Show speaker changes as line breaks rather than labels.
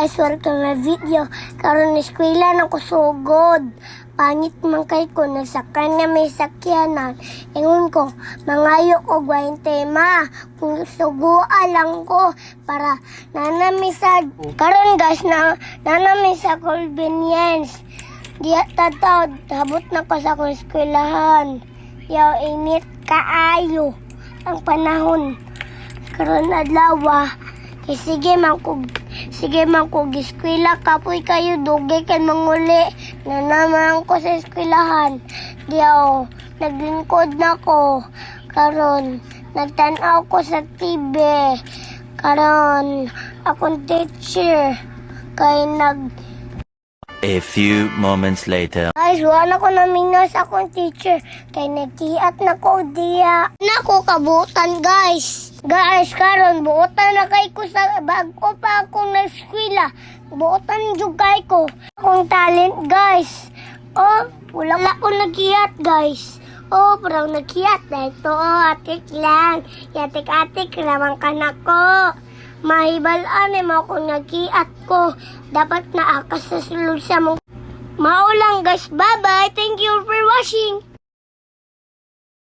guys, welcome to my video. Karon eskwela na ko sugod. Pangit man kay ko nagsakay na may sakyanan. Ingon ko, mangayo ko gwaing tema. Kung sugua lang ko para nanamisad. Karon guys, nanamisad convenience. Diya tataw, habot na ko sa akong eskwelahan. Yaw init kaayo ang panahon. Karon adlaw. Sige man ko giskwela kapoy kayo dugay kay manguli na naman ko sa eskwelahan. Diyaw naglingkod na ko karon nagtan-aw ko sa TV karon akong teacher kay
A few moments later.
Guys, wala ko namingas akong teacher kay nagkiat na ko diya. Nako kabutan guys. Guys, karon buotan na kay ko sa bago pa akong na-eskwela. Buotan jud kay ko akong talent guys. Oh, wala ko nagkiat guys. Oh, parang nagkiat na ito. Atik lang. Yatik-atik naman ka na ko. Mahibalaan mo kung nagkiat ko. Dapat na akas sa sulod sa mong. Maulang guys. Bye-bye. Thank you for watching.